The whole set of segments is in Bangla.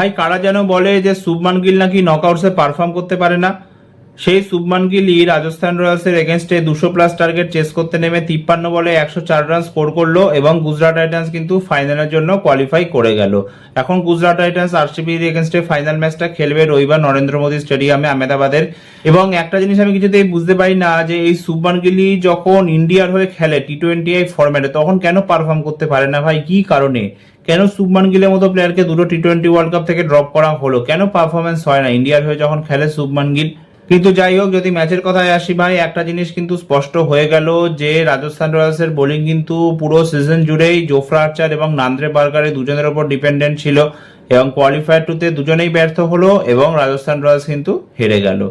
ভাই কারা যেন বলে যে শুভমান গিল নাকি নকআউটসে পারফর্ম করতে পারে না। সেই শুভমান গিলই রাজস্থান রয়্যালসের এগেনস্টে 200+ টার্গেট চেস করতে নেমে 53 বলে 104 রান স্কোর করলো এবং গুজরাট টাইটান্স কিন্তু ফাইনালের জন্য কোয়ালিফাই করে গেল। এখন গুজরাট টাইটান্স আরসিবির এগেনস্টে ফাইনাল ম্যাচটা খেলবে রবিবার নরেন্দ্র মোদী স্টেডিয়ামে আহমেদাবাদের। এবং একটা জিনিস আমি কিছুতেই বুঝতে পারি না যে এই শুভমান গিলই যখন ইন্ডিয়ার হয়ে খেলে T20 ফরম্যাটে তখন কেন পারফর্ম করতে পারে না ভাই, কি কারণে? কেন শুভমান গিলের মতো প্লেয়ারকে দুটো T20 ওয়ার্ল্ড কাপ থেকে ড্রপ করা হলো? কেন পারফরমেন্স হয় না ইন্ডিয়ার হয়ে যখন খেলে শুভমান গিল? কিন্তু যাই হোক, যদি ম্যাচের কথায় আসি ভাই, একটা জিনিস কিন্তু স্পষ্ট হয়ে গেল যে রাজস্থান রয়্যালসের বোলিং কিন্তু পুরো সিজন জুড়েই জোফরা আর্চার এবং নান্দ্রে বার্গার দুজনের উপর ডিপেন্ডেন্ট ছিল এবং কোয়ালিফায়ার 2তে দুজনেই ব্যর্থ হলো এবং রাজস্থান রয়্যালস কিন্তু হেরে গেল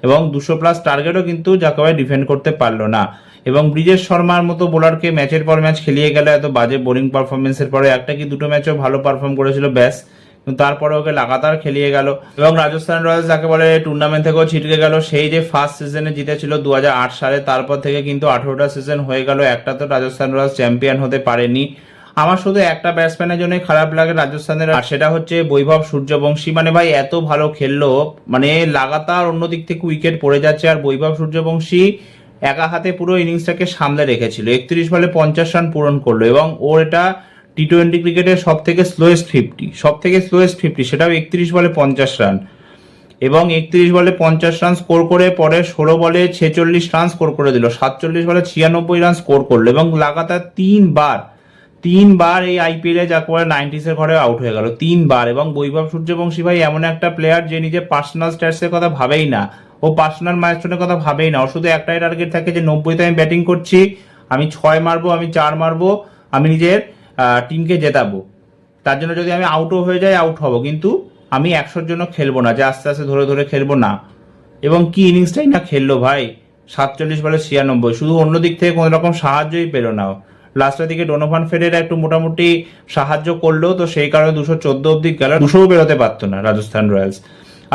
এবং 200+ টার্গেটও কিন্তু যাকে ডিফেন্ড করতে পারলো না। এবং ব্রিজেশ শর্মার মতো বোলারকে ম্যাচের পর ম্যাচ খেলিয়ে গেল এত বাজে বোলিং পারফরমেন্সের পরে। একটা কি দুটো ম্যাচও ভালো পারফর্ম করেছিল ব্যাস, কিন্তু তারপরে ওকে লাগাতার খেলিয়ে গেল এবং রাজস্থান রয়্যালস যাকে বলে টুর্নামেন্ট থেকেও ছিটকে গেল। সেই যে ফার্স্ট সিজনে জিতেছিল 2008 সালে, তারপর থেকে কিন্তু 18টা সিজন হয়ে গেল, একটা তো রাজস্থান রয়্যালস চ্যাম্পিয়ন হতে পারেনি। আমার শুধু একটা ব্যাটসম্যানের জন্যই খারাপ লাগে রাজস্থানের, আর সেটা হচ্ছে বৈভব সূর্যবংশী। মানে ভাই এত ভালো খেললো, মানে লাগাতার অন্য দিক থেকে উইকেট পড়ে যাচ্ছে আর বৈভব সূর্যবংশী একা হাতে পুরো ইনিংসটাকে সামলে রেখেছিল, 31 বলে 50 রান পূরণ করলো এবং ওর এটা T20 ক্রিকেটের সব থেকে স্লোয়েস্ট 50, সেটাও 31 বলে 50 রান এবং 31 বলে 50 রান স্কোর করে পরে 16 বলে 46 রান স্কোর করে দিল, 47 বলে 96 রান স্কোর করলো এবং লাগাতার তিনবার এই আইপিএলে যা করে 90s ঘরে আউট হয়ে গেল 3বার। এবং বৈভব সূর্যবংশী ভাই এমন একটা প্লেয়ার যে নিজের পার্সোনাল স্ট্যাটসের কথা ভাবেই না, ও পার্সোনাল মাইলস্টোনের কথা ভাবেই না, ও শুধু একটাই টার্গেট থাকে যে 90তে আমি ব্যাটিং করছি, আমি 6 মারবো, আমি 4 মারবো, আমি নিজের টিমকে জেতাবো। তার জন্য যদি আমি আউটও হয়ে যাই আউট হব, কিন্তু আমি 100-র জন্য খেলবো না, যে আস্তে আস্তে ধরে ধরে খেলবো না। এবং কি ইনিংসটাই না খেললো ভাই, 47 বলে 96, শুধু অন্য দিক থেকে কোনো রকম সাহায্যই পেলো না। লাস্টের দিকে ডোনোভান ফেরেরা একটু মোটামুটি সাহায্য করলো, তো সেই কারণে 214 অব্দি গেল, 200ও বেরোতে পারতো না রাজস্থান রয়্যালস।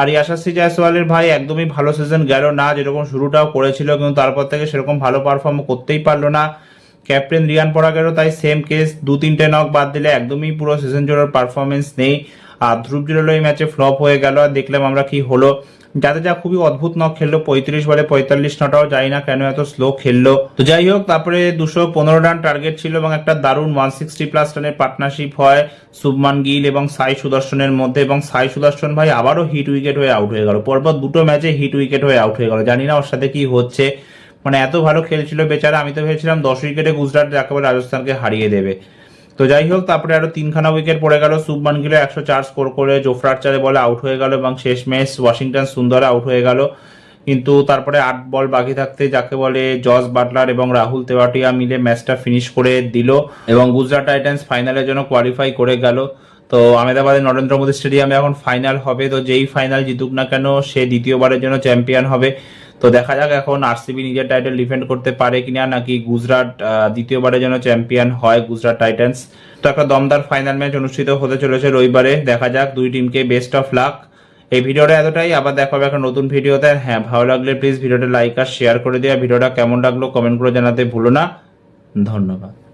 আর ইয়াশাসি জয়সওয়ালের ভাই একদমই ভালো সিজন গেল না, যেরকম শুরুটাও করেছিল কিন্তু তারপর থেকে সেরকম ভালো পারফর্ম করতেই পারলো না। ক্যাপ্টেন রিয়ান পরাগেরও তাই সেম কেস, 2-3টে নক বাদ দিলে একদমই পুরো সিজন জোড়ার পারফরমেন্স নেই। আর ধ্রুব জুরেলও এই ম্যাচে ফ্লপ হয়ে গেল, আর দেখলাম আমরা কি হলো। জাদেজা খুবই অদ্ভুত নক খেললো, 35 বলে 45 নটাও, জানি না কেন এত স্লো খেললো। তো যাই হোক, তারপরে 215 রান টার্গেট ছিল এবং একটা দারুণ 160+ রানের পার্টনারশিপ হয় শুভমান গিল এবং সাই সুদর্শনের মধ্যে, এবং সাই সুদর্শন ভাই আবারও হিট উইকেট হয়ে আউট হয়ে গেল, পরপর দুটো ম্যাচে হিট উইকেট হয়ে আউট হয়ে গেল, জানি না ওর সাথে কি হচ্ছে। মানে এত ভালো খেলছিল বেচারা, আমি তো ভেবেছিলাম 10 উইকেটে গুজরাট একেবারে রাজস্থানকে হারিয়ে দেবে। তো যাই হোক, তারপরে আরো 3খানা উইকেট পড়ে গেল, শুভমান গিল 104 স্কোর করে জোফরা আর্চারের বলে আউট হয়ে গেল এবং শেষ ম্যাচ ওয়াশিংটন সুন্দরে আউট হয়ে গেল। কিন্তু তারপরে 8 বল বাকি থাকতে যাকে বলে জস বাটলার এবং রাহুল তেওয়াটিয়া মিলে ম্যাচটা ফিনিশ করে দিল এবং গুজরাট টাইটান্স ফাইনালের জন্য কোয়ালিফাই করে গেল। তো আহমেদাবাদের নরেন্দ্র মোদী স্টেডিয়ামে এখন ফাইনাল হবে, তো যেই ফাইনাল জিতুক না কেন সে দ্বিতীয়বারের জন্য চ্যাম্পিয়ন হবে। তো দেখা যাক এখন আরসিবি নিজের টাইটেল ডিফেন্ড করতে পারে কিনা, নাকি গুজরাট দ্বিতীয়বারের জন্য চ্যাম্পিয়ন হয় গুজরাট টাইটান্স। তো একটা দমদার ফাইনাল ম্যাচ অনুষ্ঠিত হতে চলেছে রবিবারে, দেখা যাক, দুই টিমকে বেস্ট অফ লাক। এই ভিডিওটা এতটাই, আবার দেখা হবে একটা নতুন ভিডিওতে। হ্যাঁ, ভালো লাগলে প্লিজ ভিডিওটা লাইক আর শেয়ার করে দিও। ভিডিওটা কেমন লাগলো কমেন্ট করে জানাতে ভুলো না। ধন্যবাদ।